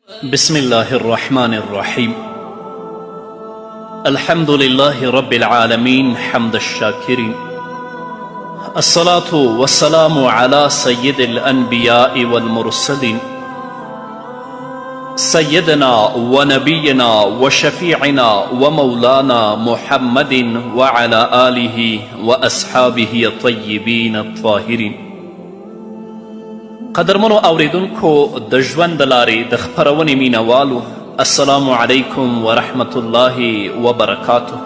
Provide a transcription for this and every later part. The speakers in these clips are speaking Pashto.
بسم الله الرحمن الرحيم. الحمد لله رب العالمين حمد الشاكرين، الصلاة والسلام على سيد الأنبياء والمرسلين سيدنا ونبينا وشفيعنا ومولانا محمد وعلى آله وأصحابه الطيبين الطاهرين. قدرمنو اوریدونکو د ژوند د لارې د خپرونې مینوالو، السلام علیکم ورحمت الله وبرکاتو.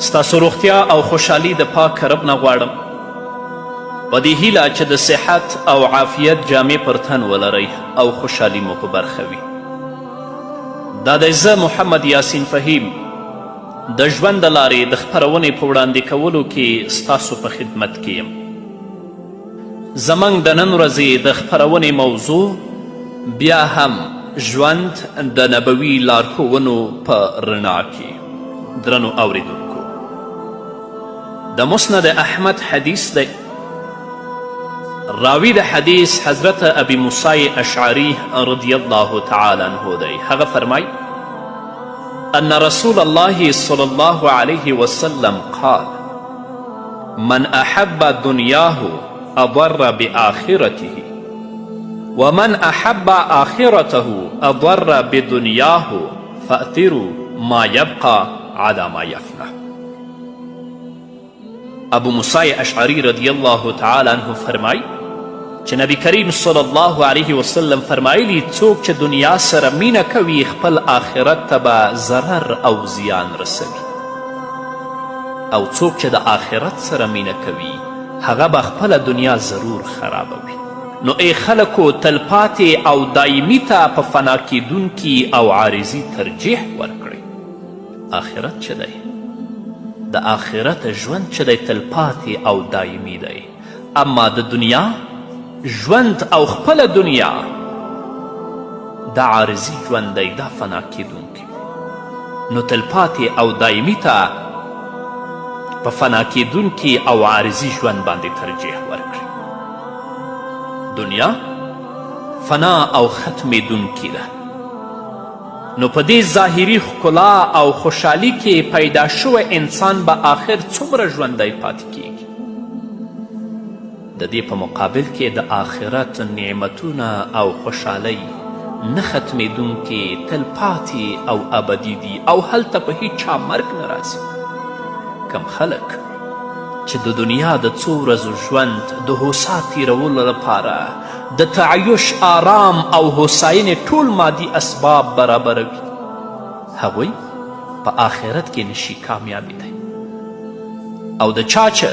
ستاسو روغتیا او خوشحالي د پاک رب نه غواړم، په دې هیله چې د صحت او عافیت جامې پر تن ولرئ او خوشحالي مو په برخه وي. دا دی زه محمد یاسین فهیم د ژوند د لارې د خپرونې په وړاندې کولو کې ستاسو په خدمت کې یم. زمنګ د نن ورځې د خپرونې موضوع بیا هم ژوند د نبوي لارښوونو په رڼا کې. درنو اوریدونکو، د مسند احمد حدیث دی. راوی د حدیث حضرت ابی موسی اشعری رضی الله تعالی عنه دی. هغه فرمای ان رسول الله صلی الله علیه وسلم قال من احب دنیاه اضر بآخرته ومن احب آخرته اضر بدنیاه فأتروا ما يبقى على ما يفنى. ابو موسی اشعری رضی الله تعالی عنه فرمای چې نبی کریم صلی الله علیه وسلم فرمایلی څوک چې دنیا سره مینه کوي خپل آخرت ته به ضرر او زیان رسوي، او څوک چې د آخرت سره مینه کوي هغه به خپله دنیا ضرور خرابوي. نو ای خلکو، تلپاتې او دایمي ته په فنا کیدونکي او عارضي ترجیح ورکړئ. آخرت چې دی، د آخرت ژوند چې دی تلپاتې او دایمي دی، اما د دنیا ژوند او خپله دنیا دا عارضي ژوند دی، دا فنا کیدونکی. نو تلپاتې او دایمي ته په فنا کیدونکي او عارضي ژوند باندې ترجیح ورکړي. دنیا فنا او ختمیدونکي ده، نو په دې ظاهري ښکلا او خوشحالي کې پیدا شوی انسان به آخر څومره ژوندی پاتې کیږي. د دې په مقابل کې د آخرت نعمتونه او خوشحالۍ نه ختمیدونکي، تلپاتې او ابدي دي، او هلته په هیچ چا مرګ نه راځي. کم خلک چې د دنیا د څو ورځو ژوند د هوسا تیرولو لپاره د تعیش، آرام او هوساینې ټول مادي اسباب برابروي، هغوی په آخرت کې نشي کامیابیدی. او د چا چې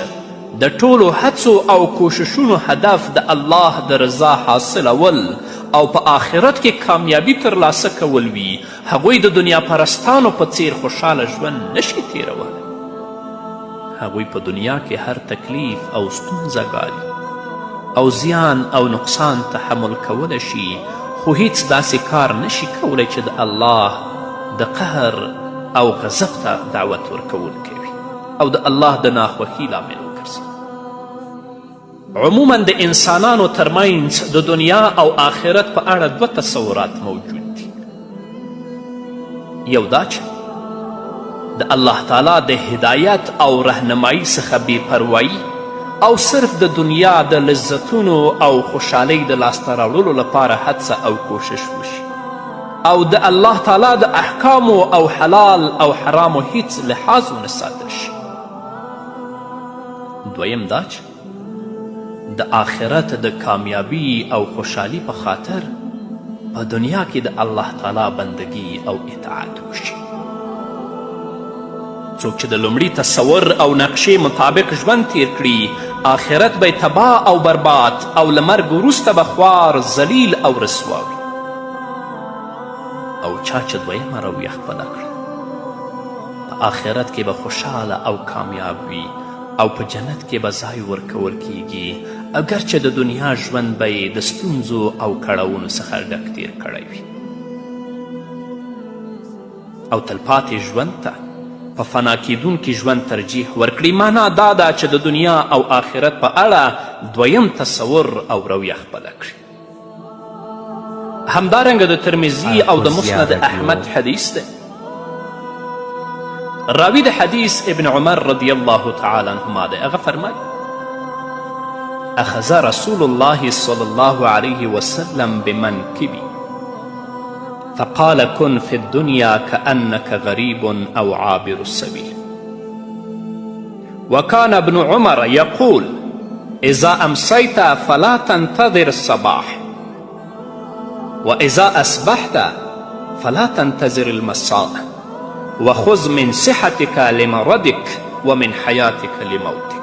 د ټولو هڅو او کوششونو هدف د الله د رضا حاصلول او په آخرت کې کامیابی ترلاسه کول وي، هغوی د دنیا پرستانو په څیر خوشحاله ژوند نشي تیرولی. هغوی په دنیا کې هر تکلیف او ستونزه ګالي او زیان او نقصان تحمل کولی شي، خو هیڅ داسې کار نشي کولی چې د الله د قهر او غضب ته دعوت ورکوونکی وي او د الله د ناخوښي لامل وګرځي. عموما د انسانانو ترمنځ د دنیا او آخرت په اړه دوه تصورات موجود دي. یو دا چې د الله تعالی د هدایت او رهنمایي څخه بې پروایي او صرف د دنیا د لذتونو او خوشحالۍ د لاسته راوړلو لپاره هڅه او کوشش وشي، او د الله تعالی د احکامو او حلال او حرامو هیڅ لحاظ ونه ساتل شي. دویم دا چې د آخرت د کامیابی او خوشحالي په خاطر په دنیا کې د الله تعالی بندگی او اطاعت وشي. څوک چې د لومړي تصور او نقشې مطابق ژوند تیر کړي، آخرت به تباه او برباد او له مرګ وروسته به خوار، ذلیل او رسوا وي. او چا چې دویمه رویه خپله کړه، په آخرت کې به خوشحاله او کامیاب وي او په جنت کې به ځای ورکول کیږي، اگر چې د دنیا ژوند به یې د ستونزو او کړاوونو څخه ډک تیر کړی وي. او تلپاتې ژوند ته په فنا کیدونکي ژوند ترجیح ورکړي. معنا دا ده چې د دنیا او آخرت په اړه دویم تصور او رویه خپله کړي. همدارنګه د ترمذي او د مسند احمد حدیث دی. راوی د حدیث ابن عمر رضی الله تعالی عنهما دی. هغه فرمایي اخذ رسول الله صلى الله عليه وسلم بمنكبي فقال كن في الدنيا كأنك غريب أو عابر السبيل. وكان ابن عمر يقول إذا أمسيت فلا تنتظر الصباح وإذا أصبحت فلا تنتظر المساء وخذ من صحتك لمرضك ومن حياتك لموتك.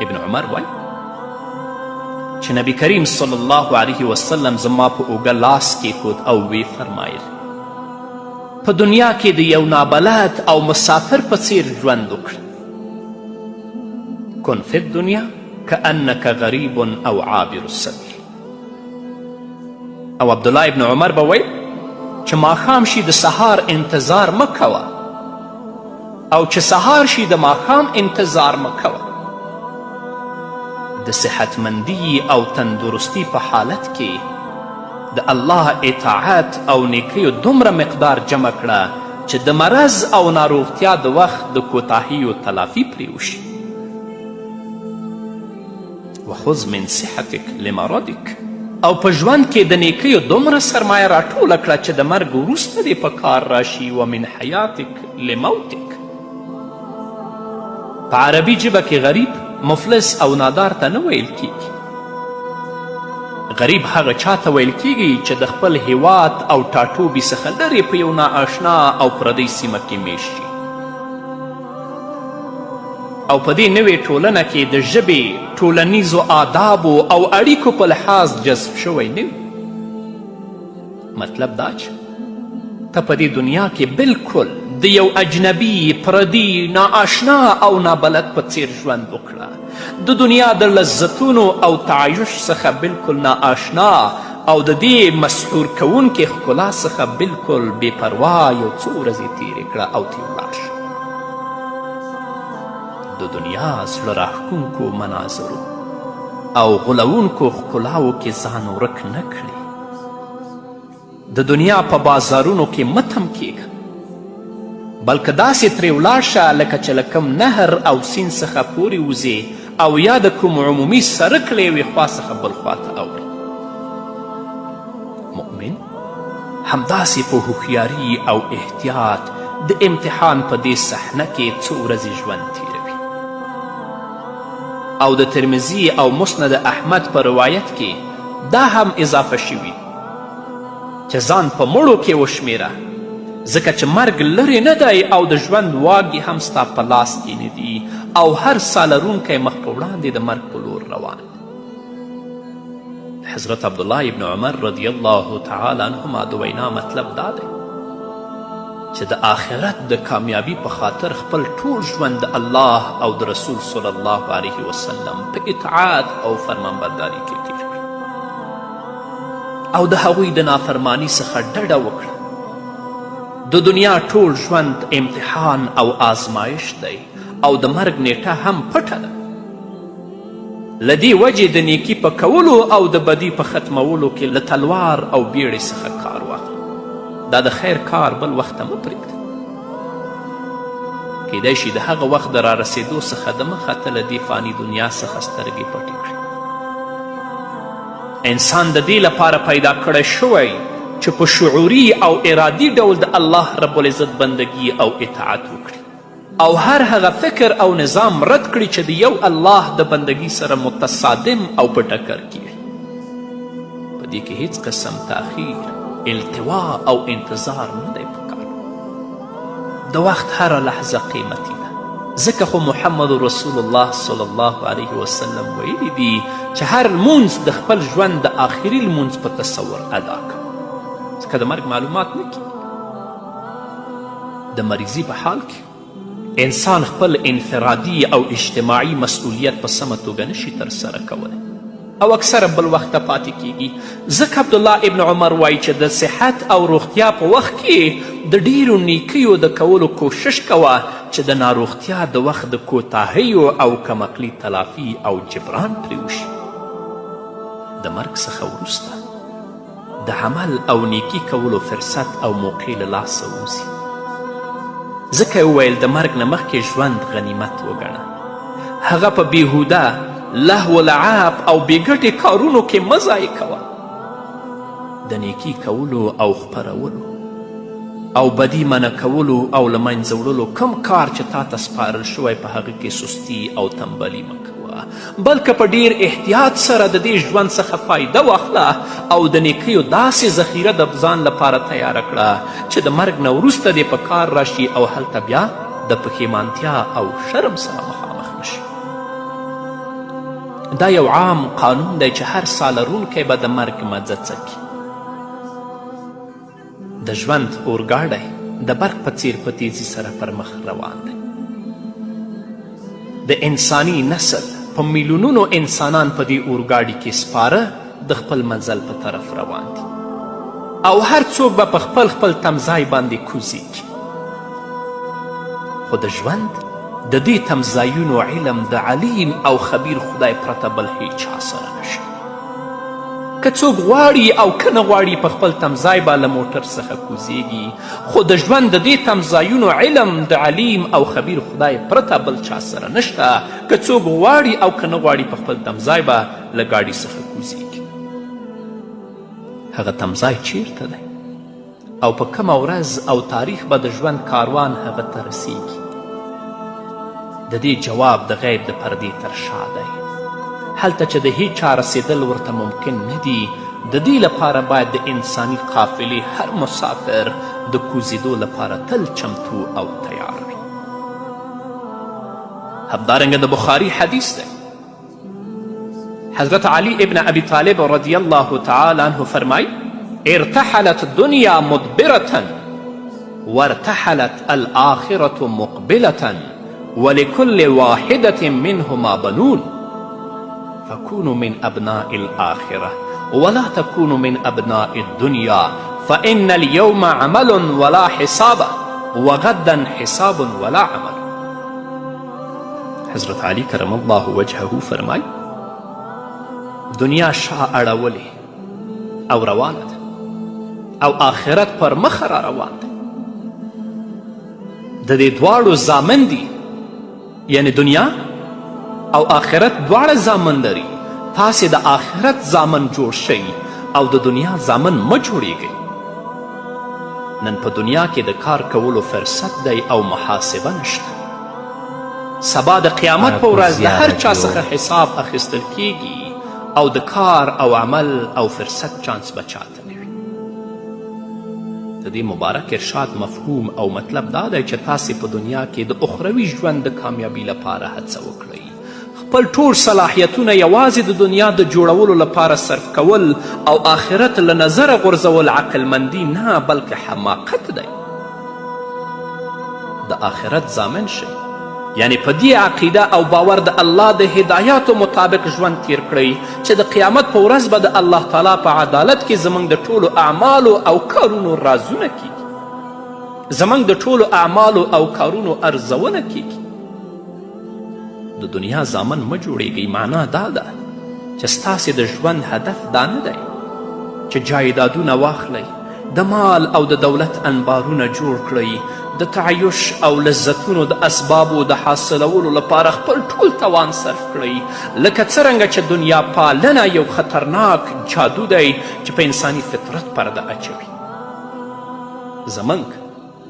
ابن عمر وایي چې نبی کریم صلی الله علیه وسلم زما په اوږه لاس کیښود او وی فرمایل په دنیا کې د یو نابلد او مسافر په څیر ژوند وکړه. کن فی الدنیا کأنک غریب او عابر السبیل. او عبدالله ابن عمر به ویل چې ماښام شي د سهار انتظار مه کوه او چې سهار شي د ماښام انتظار مه کوه. د صحتمندي او تندرستی په حالت کې د الله اطاعت او نیکیو دومره مقدار جمع کړه چې د مرض او ناروغتیا د وخت د کوتاهیو تلافي پرې وشي. وخذ من صحتک لمرضک. او په ژوند کې د نیکیو دومره سرمایه راټوله کړه چې د مرګ وروسته دې په کار راشي. ومن حیاتک لموتک. په عربي ژبه کې غریب مفلس او نادار ته نه ویل کیږي. غریب هغه چا ته ویل کیږي چې د خپل هیواد او ټاټوبي څخه لرې په یو نااشنا او پردۍ سیمه کې میشت شي او په دې نوې ټولنه کې د ژبې ټولنیزو آدابو او اړیکو په لحاظ جذب شوی نه وي. مطلب دا چې ته په دې دنیا کې بالکل د یو اجنبي پردي نااشنا او نابلد په څیر ژوند وکړه. د دنیا د لذتونو او تعایش څخه بالکل نااشنا او د دې مسحور کوونکې ښکلا څخه بالکل بې پروا یو څو ورځې تیرې کړه او ترې ولاړ شه. د دنیا زړه راښکونکو مناظرو او غولونکو ښکلاو کې ځان ورک نه کړي. د دنیا په بازارونو کې مه تم کیږه بلکې داسې ترې ولاړ شه لکه چې له کوم نهر او سیند څخه پورې وځې او یا د کوم عمومي سرک له یوې خوا څخه بل خوا ته اوړي. مؤمن همداسې په هوښیاري او احتیاط د امتحان په دې صحنه کې څو ورځې ژوند تیروي. او د ترمذي او مسند احمد په روایت کې دا هم اضافه شوي چې ځان په مړو کې وشمیره ځکه چې مرګ لرې نه دی او د ژوند واګې هم ستا په لاس کې نه دي او هر ساه لرونکی مخ په وړاندې د مرګ په لور روان دی. حضرت عبدالله ابن عمر رضی الله تعالی عنهما د وینا مطلب دا دی چې د آخرت د کامیابی په خاطر خپل ټول ژوند د الله او د رسول صلی الله علیه وسلم په اطاعت او فرمانبرداري کې تیر کړه او د هغوی د نافرمانی څخه ډډه وکړه. د دنیا ټول ژوند امتحان او آزمایش دی او د مرګ نیټه هم پټه ده. له دې وجې د نیکي په کولو او د بدي په ختمولو کې له تلوار او بیړې څخه کار واخله. دا د خیر کار بل وخت ته مه پرېږده. کیدای شي د هغه وخت د رارسېدو څخه دمخه ته له دې فاني دنیا څخه سترګې پټې کړي. انسان د دې لپاره پیدا کړی شوی چې په شعوري او ارادي ډول د الله رب العزت بندگی او اطاعت وکړي او هر هغه فکر او نظام رد کړي چې د یو الله د بندگی سره متصادم او په ټکر کې وي. په دې کې هیڅ قسم تاخیر، التوا او انتظار نه دی پکار. د وخت هره لحظه قیمتي ده. ځکه خو محمد رسول الله صلی الله علیه وسلم ویلی دي چې هر لمونځ د خپل ژوند د آخري لمونځ په تصور ادا کړه. ځکه د مرګ معلومات نه کیږي. د مریضي په حال کې انسان خپل انفرادي او اجتماعي مسئولیت په سمه توګه نشي ترسره کولی او اکثره بل وخت ته پاتې کیږي. ځکه عبدالله ابن عمر وایي چې د صحت او روغتیا په وخت کې د ډیرو نیکیو د کولو کوشش کوه چې د ناروغتیا د وخت د کوتاهیو او کمعقلي تلافي او جبران پرې وشي. د مرګ څخه وروسته د عمل او نیکي کولو فرصت او موقع له لاسه ووځي. ځکه یې وویل د مرګ نه مخکې ژوند غنیمت وګڼه. هغه په بیهوده لهو لعب او بېګټې کارونو کې مه ضایع کوه. د نیکي کولو او خپرولو او بدی منع کولو او له منځه وړلو کوم کار چې تا ته سپارل شوی په هغه کې سستي او تنبلي مه کوه، بلکه په ډیر احتیاط سره د دې ژوند څخه فایده واخله او د نیکیو داسې ذخیره د ځان لپاره تیاره کړه چې د مرګ نه وروسته دې په کار راشي او هلته بیا د پښیمانتیا او شرم سره مخامخ نشي. دا یو عام قانون دی چې هر سالرونکی به د مرګ مزه څکي. د ژوند اورګاډی د برق په څیر په تیزي سره پر مخ روان دی. د انساني نسل په میلیونونو انسانان په دې اورګاډي کې سپاره د خپل منزل په طرف روان دي او هر څوک به په خپل خپل تمځای باندې کوزیږي. خو د ژوند د دې تمځایونو علم د علیم او خبیر خدای پرته بل هیچا سره نشته. که څوک غواړي او که نه غواړي په خپل تمځای به له موټر څخه کوزیږي، خو د ژوند د دې تمځایونو علم د علیم او خبیر خدای پرته بل چا سره نشته. که څوک غواړي او که نه غواړي په خپل تمځای به له ګاډي څخه کوزیږي. هغه تمځای چیرته دی او په کومه ورځ او تاریخ به د ژوند کاروان هغه ته رسیږي؟ د دې جواب د غیب د پردې تر شا دی. هلته چې د هیچ چا رسیدل ورته ممکن نه دي، د دې لپاره باید د انساني قافلې هر مسافر د کوزیدو لپاره تل چمتو او تیار وي. همدارنګه د بخاري حدیث دی. حضرت علی ابن ابی طالب رضی الله تعالی عنه فرمای: ارتحلت الدنیا مدبرة وارتحلت الآخرة مقبلة ولكل واحدة منهما بنون فكونوا من أبناء الآخرة ولا تكونوا من أبناء الدنيا فإن اليوم عمل ولا حساب وغدا حساب ولا عمل. حضرت علی کرم الله وجهه فرمای: دنیا شا اړولې او روانه ده او آخرت پر مخه را روان ده. د دې دواړو زامن دي، یعنی دنیا او آخرت دواړه زامن لري. تاسې د آخرت زامن جوړ شئ او د دنیا زامن مه جوړیږئ. نن په دنیا کې د کار کولو فرصت دی او محاسبه نشته. سبا د قیامت په ورځ د هر چا څخه حساب اخیستل کیږي او د کار او عمل او فرصت چانس به چاته نه وي. د دې مبارک ارشاد مفهوم او مطلب دا دی چې تاسې په دنیا کې د اخروي ژوند د کامیابی لپاره هڅه وکړئ. خپل ټول صلاحیتونه یوازې د دنیا د جوړولو لپاره صرف کول او آخرت له نظره غورځول عقلمندي نه بلکې حماقت دی. د آخرت ضامن شئ، یعنی په دې عقیده او باور د الله د هدایاتو مطابق ژوند تیر کړئ چې د قیامت په ورځ به د الله تعالی په عدالت کې زموږ د ټولو اعمالو او کارونو رازونه کیږي، زموږ د ټولو اعمالو او کارونو ارزونه کیږي. د دنیا زامن مه جوړیږئ معنا دا ده چې ستاسې د ژوند هدف دا نه دی چې جایدادونه واخلئ، د مال او د دولت انبارونه جوړ کړئ، د تعیش او لذتونو د اسبابو د حاصلولو لپاره خپل ټول توان صرف کړئ، لکه څرنګه چې دنیا پالنه یو خطرناک جادو دی چې په انساني فطرت پرده اچوي. زموږ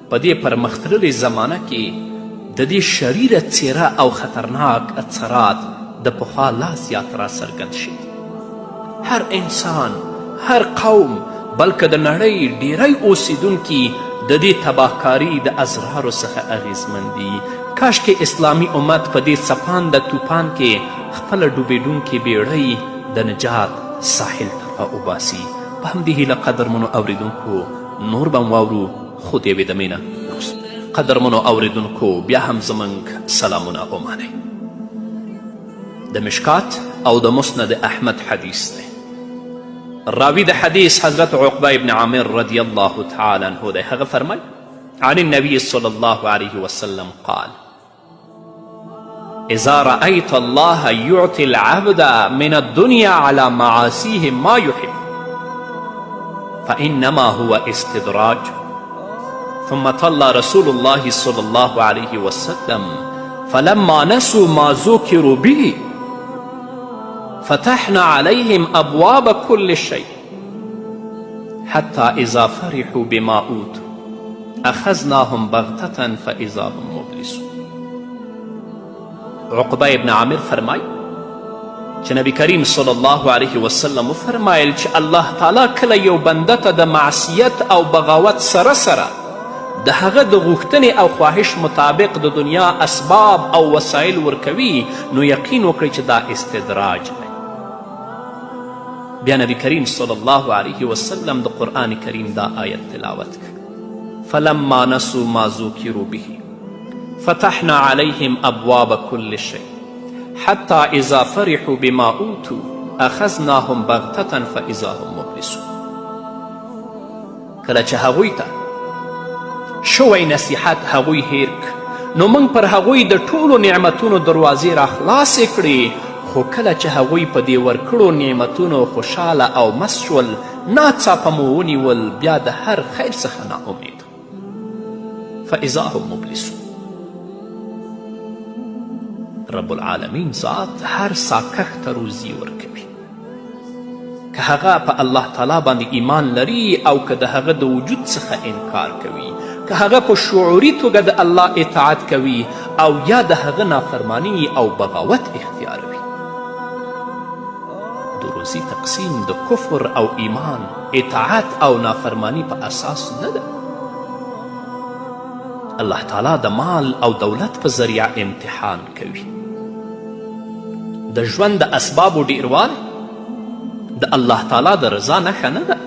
په دې پرمختللې زمانه کې د دې شریره څیره او خطرناک اثرات د پخوا لا زیات را څرګند شي. هر انسان، هر قوم، بلکې د نړۍ ډیری اوسیدونکي د دې تباهکاري د ازرارو څخه اغیزمن دي. کاشکې اسلامي امت په دې څپانده توپان کې خپله ډوبېدونکې بیړۍ د نجات ساحل ته وباسي. په همدې هیله قدرمنو اوریدونکو نور به واورو، خو د یوې دمې نه قدرمنو اوریدونکو بیا هم زموږ سلامونه ومنئ. د مشکات او د مسند احمد حدیث دی. راوی د حدیث حضرت عقبه ابن عامر رضی الله تعالی عنه دی. هغه فرمای: عن النبي صلى الله عليه وسلم قال: اذا رأيت الله يعطي العبد من الدنيا على معاصيه ما يحب فإنما هو استدراج. ثم طلع رسول الله صلى الله عليه وسلم فلما نسوا ما ذكروا به فتحنا عليهم أبواب كل شيء حتى إذا فرحوا بما أوتوا أخذناهم بغتة فإذا هم مبلسون. عقبه ابن عامر فرمای چې نبی کریم صلی الله علیه وسلم وفرمایل چې الله تعالی کله یو بنده ته د معصیت او بغاوت سره سره د هغه د غوښتنې او خواهش مطابق د دنیا اسباب او وسایل ورکوي نو یقین وکړئ چې دا استدراج دی. بیا نبی کریم صلی الله علیه وسلم د قرآن کریم دا آیت تلاوت کړ فلما نسوا ما ذکروا به فتحنا عليهم أبواب كل شيء حتى إذا فرحوا بما أوتوا أخذناهم بغتة فإذا هم مبلسون. کله چې هغوی ته شوی نصیحت هغوی هیر نو موږ پر هغوی د ټولو نعمتونو دروازې راخلاصې کړې، خو کله چې هغوی په دې ورکړو نعمتونو خوشحاله او مست شول ناڅاپه مو ونیول بیا د هر خیر څخه ناامید فإذا هم مبلسون. رب العالمین ذات هر ساکښ ته روزي ورکوي، که هغه په الله تعالی باندې ایمان لري او که د هغه د وجود څخه انکار کوي، که هغه په شعوري توګه د الله اطاعت کوي او یا د هغه نافرمانی او بغاوت اختیاروي. د روزي تقسیم د کفر او ایمان، اطاعت او نافرمانی په اساس نه ده. الله تعالی د مال او دولت په ذریعه امتحان کوي. د ژوند د اسبابو ډیروالی د الله تعالی د رضا نښه نه ده.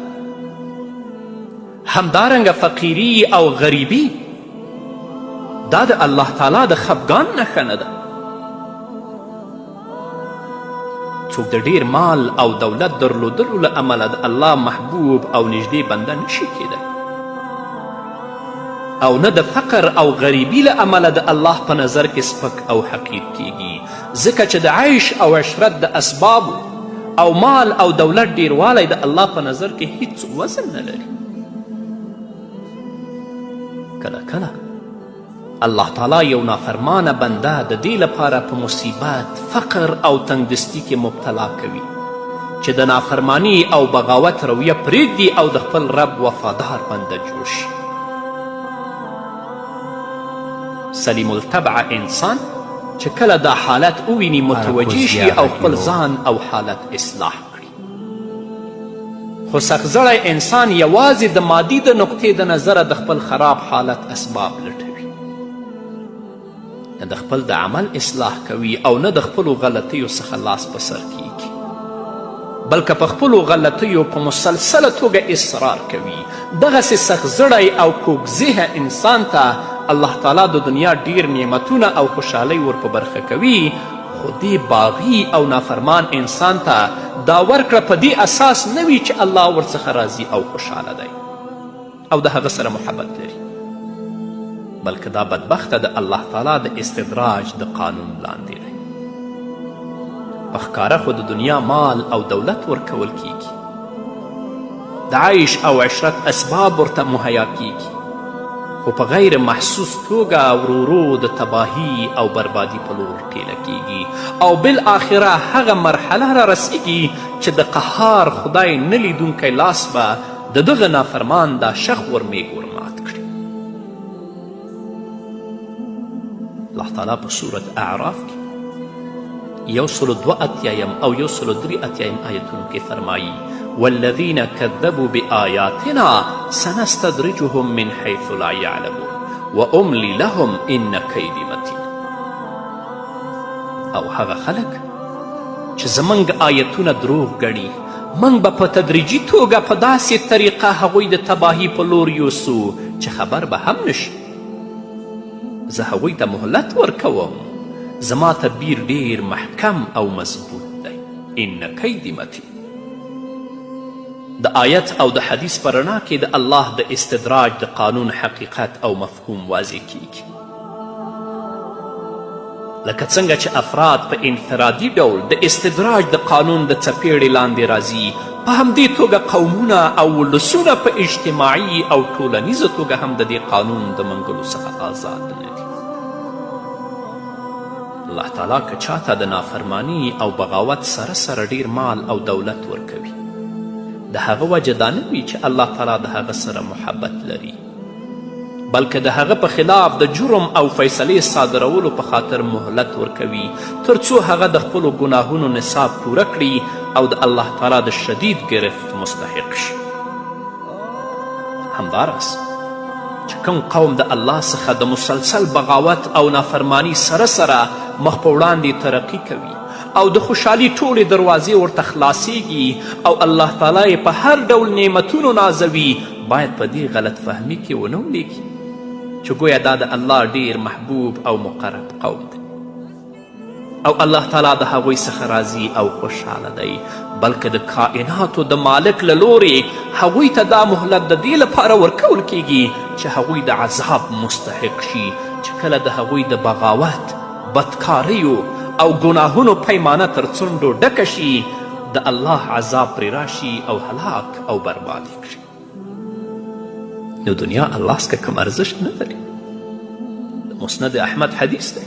همدارنګه فقیری او غریبی دا د الله تعالی د خفګان نښه نه ده. څوک د ډیر مال او دولت درلودلو له امله د الله محبوب او نږدې بنده نشي کیدی، او نه د فقر او غریبی له امله د الله په نظر کې سپک او حقیر کیږي، ځکه چې د عیش او عشرت د اسبابو او مال او دولت ډیروالی د الله په نظر کې هیڅ وزن نه لري. کله کله الله تعالی یو نافرمانه بنده د دې لپاره په مصیبت، فقر او تنگدستي کې مبتلا کوي چې د نافرمانی او بغاوت رویه پرېږدي او د خپل رب وفادار بنده جوړ شي. سلیم الطبع انسان چې کله دا حالت وویني متوجه شي او خپل ځان او حالت اصلاح کړي. خو سختزړی انسان یوازې د مادي د نقطې د نظره د خپل خراب حالت اسباب لټوي، نه د خپل د عمل اصلاح کوي او نه د خپلو غلطیو څخه لاس په سر کیږي، بلکې په خپلو غلطیو په مسلسله توګه اصرار کوي. دغسې سختزړی او کوږذهنه انسان ته الله تعالی د دنیا ډیر نعمتونه او خوشحالی ور په برخه کوي، خو دې باغي او نافرمان انسان ته دا ورکړه په دې اساس نه وي چې الله ورڅخه راضي او خوشحاله دی او د هغه سره محبت لري، بلکې دا بدبخته د الله تعالی د استدراج د قانون لاندې دی. په ښکاره خو د دنیا مال او دولت ورکول کیږي، د عیش او عشرت اسباب ورته مهیا کیږي، خو په غیر محسوس توګه ورو ورو د تباهی او بربادی په لور ټیله کیږي او بالاخره هغه مرحله را رسیږي چې د قهار خدای نه لیدونکی لاس به د دغه نافرمان دا شخ ورمیږ ورمات کړي. الله تعالی په صورت اعراف کې 182 او 183 آیتونو کې فرمایي والذین کذبوا بآیاتنا سنستدرجهم من حیث لا یعلمون واملی لهم ان کیدی متین. او هغه خلک چې زموږ آیتونه دروغ ګڼي موږ به په تدریجي توګه په داسې طریقه هغوی د تباهی په لور یوسو چې خبر به هم نشي. زه هغوی ته مهلت ورکوم، زما تدبیر ډیر محکم او مضبوط دی. ان کیدی متین. د آیت او د حدیث په رڼا کې د الله د استدراج د قانون حقیقت او مفهوم واضح کیږي. لکه څنګه چې افراد په انفرادي ډول د استدراج د قانون د څپېړې لاندې راځي، په همدې توګه قومونه او ولسونه په اجتماعي او ټولنیزه توګه هم د دې قانون د منګلو څخه آزاد نه دي. الله تعالی که چاته د نافرمانی او بغاوت سره سره ډیر مال او دولت ورکوي، د هغه وجه دا نه وي چې الله تعالی د هغه سره محبت لري، بلکې د هغه په خلاف د جرم او فیصلې صادرولو په خاطر مهلت ورکوي تر څو هغه د خپلو ګناهونو نصاب پوره کړي او د الله تعالی د شدید گرفت مستحق شي. همداراز چې کوم قوم د الله څخه د مسلسل بغاوت او نافرمانی سره سره مخ په وړاندې ترقي کوي او د خوشحالي ټولې دروازې ورته خلاصیږي او الله تعالی یې په هر ډول نعمتونو نازوي، باید په دې غلط فهمي کې ونه ولیږي چې ګویا دا د الله ډیر محبوب او مقرب قوم دی او الله تعالی د هغوی څخه راضي او خوشحاله دی، بلکې د کائناتو د مالک له لورې هغوی ته دا مهلت د دې لپاره ورکول کیږي چې هغوی د عذاب مستحق شي، چې کله د هغوی د بغاوت، بدکاریو او گناهونو پیمانه تر څنډو ډکه شي، د الله عذاب پرې راشي او هلاک او برباد یې کړي. نو دنیا الله څخه کم ارزښت نه لري. د مسند احمد حدیث دی،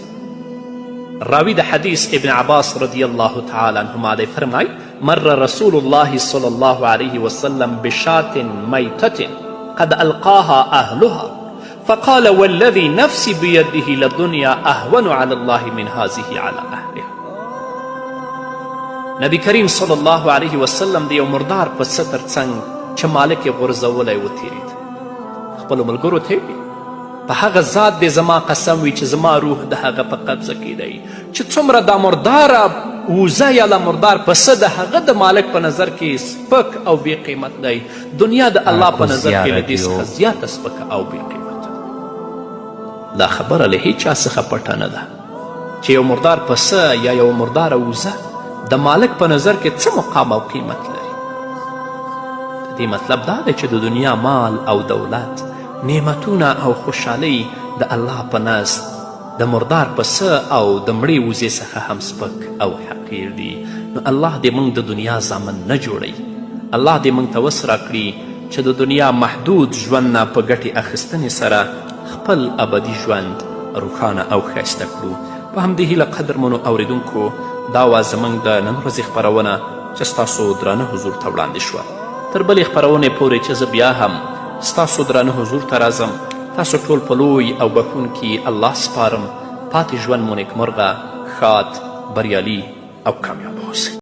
راوی د حدیث ابن عباس رضی الله تعالی عنهما دی فرمای مر رسول الله صلی الله علیه وسلم بشاة میتة قد القاها اهلها فقال والذي نفسي بيده لدنيا اهون على الله من هذه على اهلها. نبی کریم صلی الله علیه وسلم د یو مردار په ستر څنګ چې مالک یې غورځولی وتیرید، خپلو ملګرو ته یې په هغه ذات دې زما قسم وي چې زما روح د هغه په قبضه کې دی چې څومره دا مرداره وزه یا لا مردار پسه د هغه د مالک په نظر کې سپک او بې قیمت دی، دنیا د الله په نظر کې له دې څخه زیاته سپکه او بې قیمته ده. دا خبره له هیچا څخه پټه نه ده چې یو مردار پسه یا یو مرداره وزه د مالک په نظر کې څه مقام او قیمت لري. د دې مطلب دا دی چې د دنیا مال او دولت، نعمتونه او خوشحالۍ د الله په نزد د مردار پسه او د مړې وزې څخه هم سپک او حقیر دي. نو الله دې موږ د دنیا زامن نه جوړوي، الله دې موږ ته وس راکړي چې د دنیا محدود ژوند نه په ګټې اخیستنې سره خپل ابدي ژوند روښانه او ښایسته کړو. په همدې هیله قدرمنو اوریدونکو، دا وه زموږ د نن ورځې خپرونه چې ستاسو درانه حضور ته وړاندې شوه. تر بلې خپرونې پورې چې زه بیا هم ستاسو درانه حضور ته راځم، تاسو ټول په لوی او بخښونکي الله سپارم. پاتې ژوند مو نیکمرغه، ښاد، بریالي او کامیاب اوسئ.